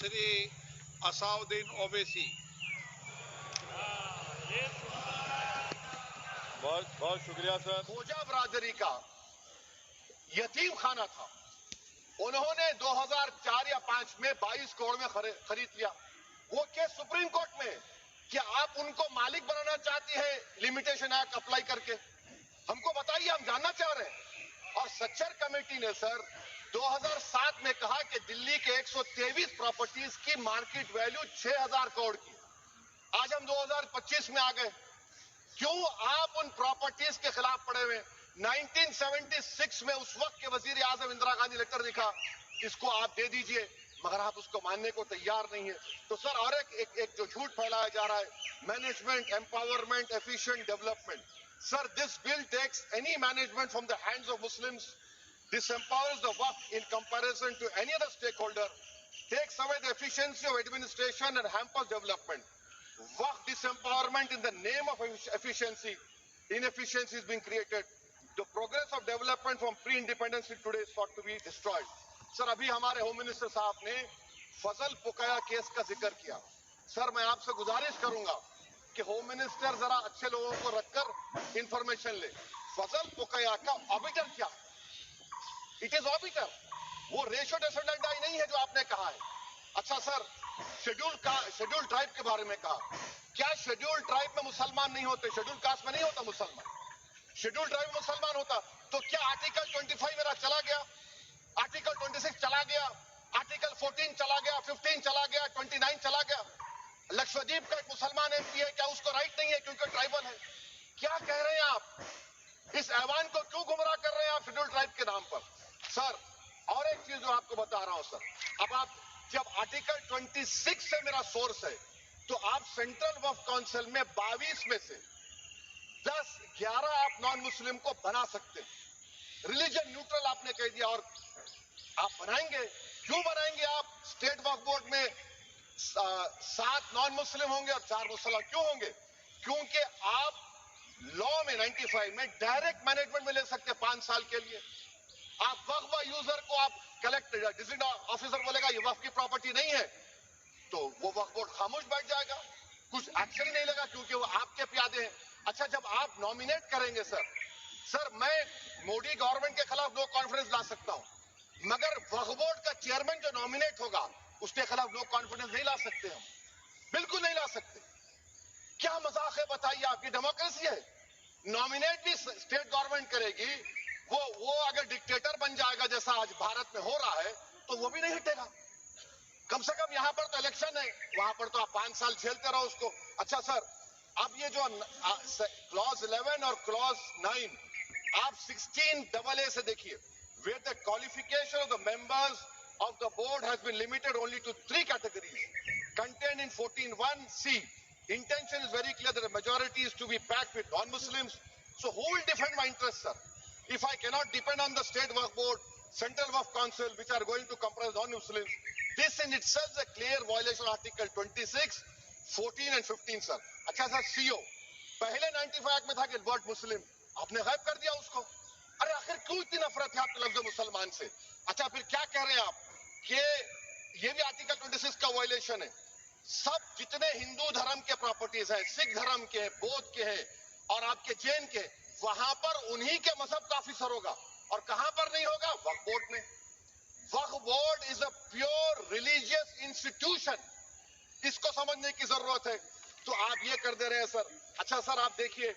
Sri Asauddin Owaisi. بہت بہت شکریہ سر. کھوجا برادری کا یتیم خانہ تھا. انہوں نے 2004 یا 5 میں 22 کروڑ میں خرید لیا. وہ کیس سپریم کورٹ میں کہ آپ ان کو مالک بنانا چاہتی ہیں لمیٹیشن ایکٹ اپلائی کر کے. ہم کو بتائیے, ہم جاننا چاہ رہے ہیں. اور سچر کمیٹی نے سر 2007 میں کہا کہ دلی کے 123 پراپرٹیز کی مارکیٹ ویلیو 6000 کروڑ کی. آج ہم 2025 میں آ گئے. کیوں آپ ان پراپرٹیز کے خلاف پڑے ہوئے؟ 1976 میں اس وقت کے وزیر اعظم اندرا گاندھی لیٹر لکھا, اس کو آپ دے دیجئے, مگر آپ اس کو ماننے کو تیار نہیں ہیں. تو سر اور ایک جو جھوٹ پھیلایا جا رہا ہے, management empowerment efficient development. Sir this bill takes any management from the hands of Muslims, this empowers the Waqf in comparison to any other stakeholder, takes away the efficiency of administration and hampers development. Waqf disempowerment in the name of efficiency, inefficiency is being created. The progress of development from pre-independence to today is sought to be destroyed. سر ابھی ہمارے home minister صاحب نے فضل پکیا case کا ذکر کیا. سر میں آپ سے گزارش کروں گا کہ ہوم منسٹر ذرا اچھے لوگوں کو رکھ کر انفارمیشن لے. فضل پکیا کا آبیٹر کیا ہے؟ It is arbiter. وہ ریشو ڈیسنڈنٹائی نہیں ہے جو آپ نے کہا ہے. اچھا سر, شیڈول ٹرائب کے بارے میں کہا. کیا شیڈول ٹرائب میں مسلمان نہیں ہوتے؟ شیڈول کاسٹ میں نہیں ہوتا مسلمان. شیڈول ٹرائب میں مسلمان ہوتا تو کیا آرٹیکل 25 میرا چلا گیا, آرٹیکل 26 چلا گیا, آرٹیکل 14 چلا گیا, 15 چلا گیا, 29 چلا گیا؟ لکشدیپ کا ایک مسلمان ایم پی ہے, کیا اس کو رائٹ نہیں ہے کیونکہ ٹرائبل ہے؟ کیا کہہ رہے ہیں آپ؟ اس ایوان کو کیوں گمراہ کر رہے ہیں آپ شیڈول ٹرائب کے نام پر؟ سر اور ایک چیز جو آپ کو بتا رہا ہوں سر, اب آپ جب آرٹیکل 26 سے میرا سورس ہے تو آپ سینٹرل وقف کونسل میں 22 میں سے 11 آپ نان مسلم کو بنا سکتے ہیں. ریلیجن نیوٹرل آپ نے کہہ دیا, اور آپ بنائیں گے. کیوں بنائیں گے آپ؟ اسٹیٹ وقف بورڈ میں 7 نان مسلم ہوں گے اور 4 مسلمان. کیوں ہوں گے؟ کیونکہ آپ لا میں 95 میں ڈائریکٹ مینجمنٹ میں لے سکتے 5 سال کے لیے. آپ وقف یوزر کو آپ کلیکٹ ڈسٹرکٹ آفیسر بولے گا یہ وقف کی پراپرٹی نہیں ہے, تو وہ وقف بورڈ خاموش بیٹھ جائے گا, کچھ ایکشن ہی نہیں لگا کیونکہ وہ آپ کے پیادے ہیں. اچھا جب آپ نامینیٹ کریں گے سر میں مودی گورنمنٹ کے خلاف نو کانفیڈنس لا سکتا ہوں, مگر وقف بورڈ کا چیئرمین جو نامینیٹ ہوگا اس کے خلاف نو کانفیڈنس نہیں لا سکتے ہم, بالکل نہیں لا سکتے. کیا مذاق ہے بتائیے؟ آپ کی ڈیموکریسی ہے. نامینیٹ بھی اسٹیٹ گورنمنٹ کرے گی, وہ اگر ڈکٹیٹر بن جائے گا جیسا آج بھارت میں ہو رہا ہے تو وہ بھی نہیں ہٹے گا. کم سے کم یہاں پر تو الیکشن ہے, وہاں پر تو آپ 5 سال جھیلتے رہو اس کو. اچھا سر, اب یہ جو کلوز 11 اور کلوز 9 آپ 16AA سے دیکھیے, where the qualification of the members of the board has been limited only to 3 categories contained in 14(1)(c). Intention is very clear that a majority is to be packed with non-Muslims. So who will defend my interests, sir? If I cannot depend on the state waqf board, central waqf council, which are going to comprise non-Muslims, this in itself is a clear violation of Article 26, 14 and 15, sir. اچھا سر, CO پہلے 95 میں تھا کہ word مسلم, آپ نے غائب کر دیا اس کو. ارے آخر کیوں اتنی نفرت ہے آپ کے لفظ مسلمان سے؟ اچھا پھر کیا کہہ رہے ہیں آپ کہ یہ بھی آرٹیکل 26 کا وائلیشن ہے. سب جتنے ہندو دھرم کے پراپرٹیز ہیں, سکھ دھرم کے ہیں, بودھ کے ہیں اور آپ کے جین کے, وہاں پر انہی کے مذہب کا آفیسر ہوگا. اور کہاں پر نہیں ہوگا؟ وقف بورڈ میں. Waqf board is a pure religious institution, اس کو سمجھنے کی ضرورت ہے. تو آپ یہ کر دے رہے ہیں سر. اچھا سر آپ دیکھیے,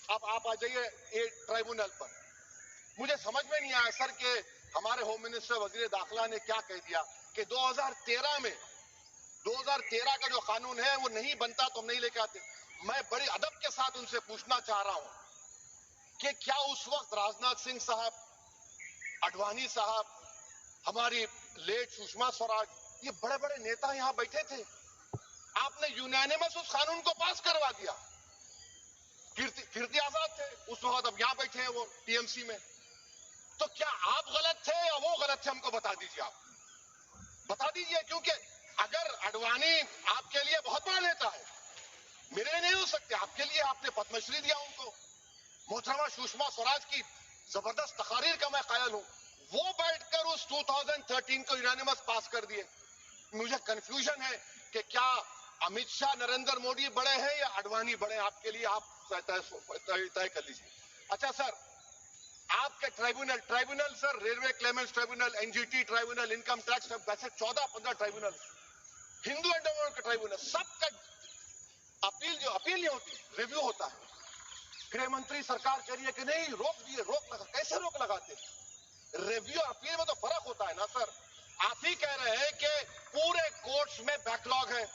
اب آپ آ جائیے یہ ٹرائبونل پر. مجھے سمجھ میں نہیں آیا سر کہ ہمارے ہوم منسٹر وزیر داخلہ نے کیا کہہ دیا کہ 2013 کا جو قانون ہے وہ نہیں بنتا تو ہم نہیں لے کے آتے. میں بڑی ادب کے ساتھ ان سے پوچھنا چاہ رہا ہوں کہ کیا اس وقت راجناتھ سنگھ صاحب, اڈوانی صاحب, ہماری لیٹ سشما سوراج, یہ بڑے بڑے نیتا یہاں بیٹھے تھے؟ آپ نے یونینیمس اس قانون کو پاس کروا دیا. کیرتی آزاد تھے اس وقت, اب یہاں بیٹھے ہیں وہ TMC میں. تو کیا آپ غلط تھے یا وہ غلط تھے؟ ہم کو بتا دیجیے, آپ بتا دیجیے. کیونکہ اگر اڈوانی آپ کے لیے بہت بڑا نیتا ہے, میرے لیے نہیں ہو سکتے, آپ کے لیے آپ نے پدم شری دیا ان کو. محترمہ سشما سوراج کی زبردست تقاریر کا میں قائل ہوں. وہ بیٹھ کر اس 2013 کو یونینیمس پاس کر دیے. मुझे कंफ्यूजन है कि क्या अमित शाह नरेंद्र मोदी बड़े हैं या अडवाणी बड़े हैं, आपके लिए आप तय कर लीजिए। अच्छा सर, आपके tribunal sir, railway Clements tribunal, NGT tribunal, income tax, वैसे 14-15 ट्राइब्यूनल, हिंदू एंडोमेंट का ट्राइब्यूनल, सबका अपील नहीं होती, रिव्यू होता है। गृह मंत्री सरकार कह रही है कि नहीं रोक दिए, कैसे रोक लगाते? रिव्यू और अपील में तो फर्क होता है ना सर। आप ही कह रहे हैं कि पूरे कोर्ट्स में बैकलॉग है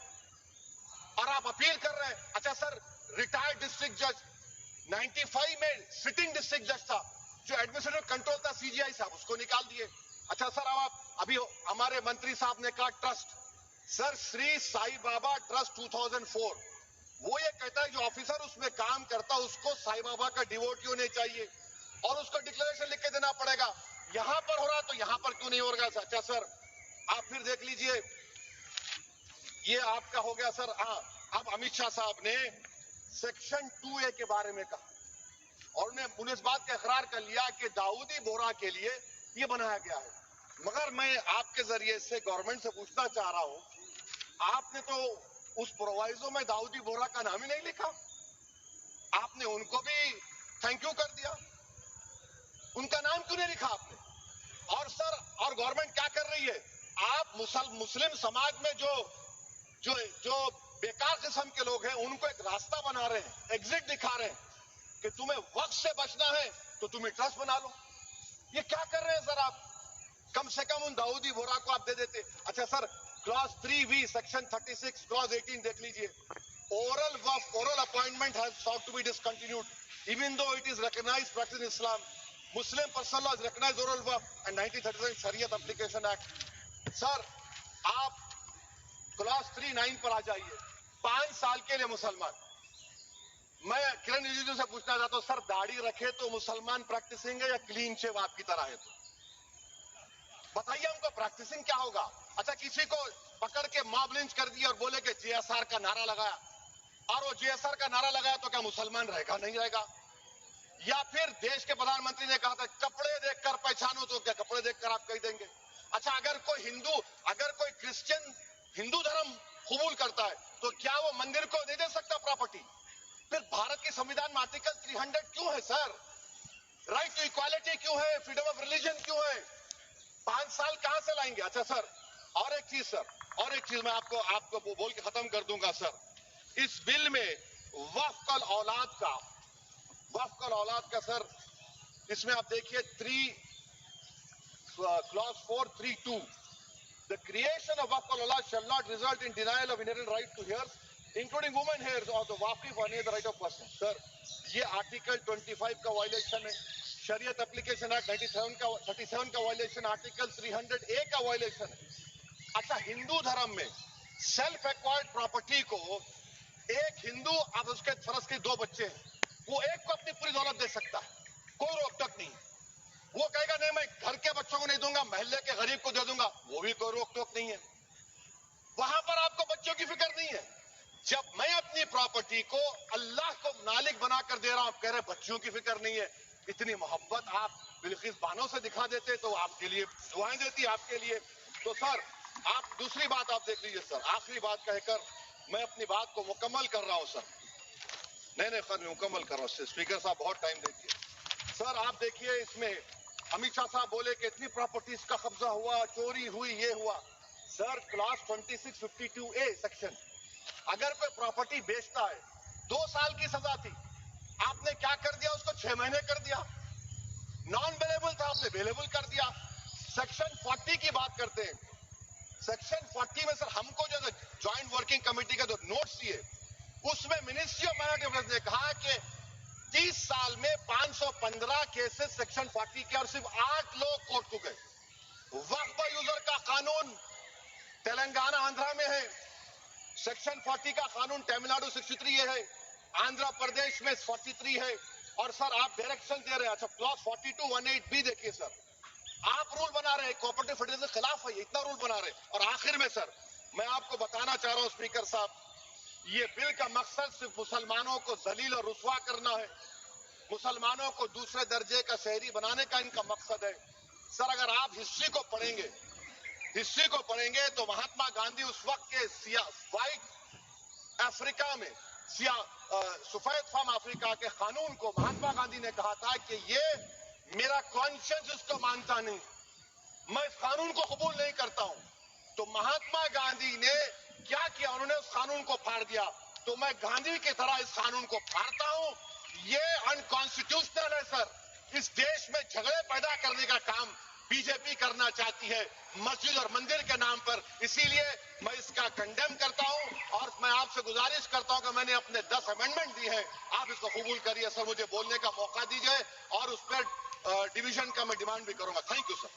और आप अपील कर रहे हैं। अच्छा सर, रिटायर्ड डिस्ट्रिक्ट जज 95 में सिटिंग डिस्ट्रिक्ट जज था, जो एडमिनिस्ट्रेटिव कंट्रोल था सीजीआई साहब, उसको निकाल दिए। अच्छा सर, अब आप अभी हमारे मंत्री साहब ने कहा trust, sir Shri Sai Baba trust 2004, वो ये कहता है जो ऑफिसर उसमें काम करता है उसको साई बाबा का डिवोटी होने चाहिए और उसको डिक्लेरेशन लिख के देना पड़ेगा। यहां पर हो रहा तो यहां पर क्यों नहीं हो रहा? अच्छा सर, आप फिर देख लीजिए, ये आपका हो गया सर। हाँ, अब अमित शाह साहब ने सेक्शन 2A के बारे में कहा और उन्होंने इस बात का इकरार कर लिया कि दाऊदी बोहरा के लिए ये बनाया गया है। मगर मैं आपके जरिए से गवर्नमेंट से पूछना चाह रहा हूं, आपने तो उस प्रोवाइजो में दाऊदी बोहरा का नाम ही नहीं लिखा, आपने उनको भी थैंक यू कर दिया, उनका नाम क्यों नहीं लिखा आपने? और सर, और गवर्नमेंट क्या कर रही है? आप मुस्लिम समाज में जो बेकार किस्म के लोग हैं उनको एक रास्ता बना रहे हैं, एग्जिट दिखा रहे हैं कि तुम्हें वक्त से बचना है तो तुम्हें ट्रस्ट बना लो। ये क्या कर रहे हैं सर आप? कम से कम उन दाऊदी बोहरा को आप दे देते। अच्छा sir, clause 3V section 36 clause 18 देख लीजिए, oral appointment has sought to be discontinued even though it is recognized practice in Islam. Muslim personal law is recognized oral waqf and 1937 Shariat Application Act. Sir, आप clause 39 पर आ जाइए, 5 साल के लिए मुसलमान। मैं किरण रिजिजू से पूछना चाहता हूं, सर दाढ़ी रखे तो मुसलमान प्रैक्टिसिंग है या क्लीन शेव आपकी तरह है? तो बताइए हमको, प्रैक्टिसिंग क्या होगा? अच्छा, किसी को पकड़ के मॉब लिंच कर दिया और बोले कि JSR का नारा लगाया, और वो JSR का नारा लगाया तो क्या मुसलमान रहेगा? नहीं रहेगा। या फिर देश के प्रधानमंत्री ने कहा था कपड़े देखकर पहचानो, तो क्या कपड़े देखकर आप कह देंगे? अच्छा, अगर कोई क्रिश्चियन हिंदू धर्म कबूल करता है तो क्या वो मंदिर को नहीं दे सकता प्रॉपर्टी? फिर भारत के संविधान में आर्टिकल 300 क्यों है सर? राइट टू इक्वालिटी क्यों है? फ्रीडम ऑफ रिलीजन क्यों है? 5 साल कहां से लाएंगे? अच्छा सर, और एक चीज सर, मैं आपको बोल के खत्म कर दूंगा सर। इस बिल में वक्फ औलाद का सर, इसमें आप देखिए clause 432, the creation of waqf al-awlad shall not result in denial of inherent right to heirs, including women heirs or the waqif or any other right of person. Sir, ये article 25 का violation है, शरीयत application act 37 का violation, article 300A का violation है। अच्छा, हिंदू धर्म में सेल्फ एक्वायर्ड प्रॉपर्टी को एक हिंदू, अब उसके फर्ज के 2 बच्चे हैं, वो एक को अपनी पूरी दौलत दे सकता है, कोई रोक टोक नहीं। वो कहेगा नहीं मैं घर के बच्चों को नहीं दूंगा, मोहल्ले के गरीब को दे दूंगा, वो भी कोई रोक टोक नहीं है। वहां पर आपको बच्चों की फिक्र नहीं है। जब मैं अपनी प्रॉपर्टी को अल्लाह को मालिक बनाकर दे रहा हूं, आप कह रहे बच्चों की फिक्र नहीं है। इतनी मोहब्बत आप बिल्किस बानो से दिखा देते तो आपके लिए दुआएं देती आपके लिए। तो सर, आप दूसरी बात आप देख लीजिए सर, आखिरी बात कहकर मैं अपनी बात को मुकम्मल कर रहा हूं सर। नहीं खैर, मैं मुकम्मल कर रहा हूं। स्पीकर साहब बहुत टाइम देती सर। आप देखिए, इसमें अमित शाह साहब बोले कि इतनी प्रॉपर्टीज का कब्जा हुआ, चोरी हुई, ये हुआ। सर, क्लास 2652A सेक्शन, अगर कोई प्रॉपर्टी बेचता है 2 साल की सजा थी, आपने क्या कर दिया? उसको 6 महीने कर दिया। नॉन अवेलेबल था, आपने अवेलेबल कर दिया। सेक्शन 40 की बात करते हैं। सेक्शन 40 में सर हमको जो ज्वाइंट वर्किंग कमेटी का जो नोट्स दिए, उसमें मिनिस्ट्री ऑफ माइनॉरिटी अफेयर्स ने कहा कि 30 साल में 515 केसेस सेक्शन 40 के, और सिर्फ 8 लोग कोर्ट को गए। वक्फ यूजर का कानून तेलंगाना आंध्रा में है, सेक्शन 40 का कानून तमिलनाडु 63 है, आंध्र प्रदेश में 43 है। और सर आप डायरेक्शन दे रहे हैं। अच्छा, क्लॉज 4218B देखिए सर, आप रूल बना रहे हैं, कोऑपरेटिव फेडरलिज्म के खिलाफ है, इतना रूल बना रहे हैं। और आखिर में सर मैं आपको बताना चाह रहा हूं स्पीकर साहब, ये बिल का मकसद सिर्फ मुसलमानों को जलील और रुस्वा करना है, मुसलमानों को दूसरे दर्जे का शहरी बनाने का इनका मकसद है। सर, अगर आप हिस्ट्री को पढ़ेंगे हिस्ट्री को पढ़ेंगे तो महात्मा गांधी उस वक्त के व्हाइट अफ्रीका में सफेद फार्म अफ्रीका के कानून को महात्मा गांधी ने कहा था कि ये मेरा कॉन्शियंस इसको मानता नहीं, मैं इस कानून को कबूल नहीं करता हूं। तो महात्मा गांधी ने क्या किया, उन्होंने उस कानून को फाड़ दिया। तो मैं गांधी की तरह इस कानून को फाड़ता हूं। ये अनकॉन्स्टिट्यूशनल है सर। इस देश में झगड़े पैदा करने का काम बीजेपी करना चाहती है मस्जिद और मंदिर के नाम पर, इसीलिए मैं इसका कंडेम करता हूं और मैं आपसे गुजारिश करता हूं कि मैंने अपने 10 अमेंडमेंट दी हैं, आप इसको कबूल करिए सर, मुझे बोलने का मौका दीजिए और उस पर डिवीजन का मैं डिमांड भी करूंगा। Thank you sir.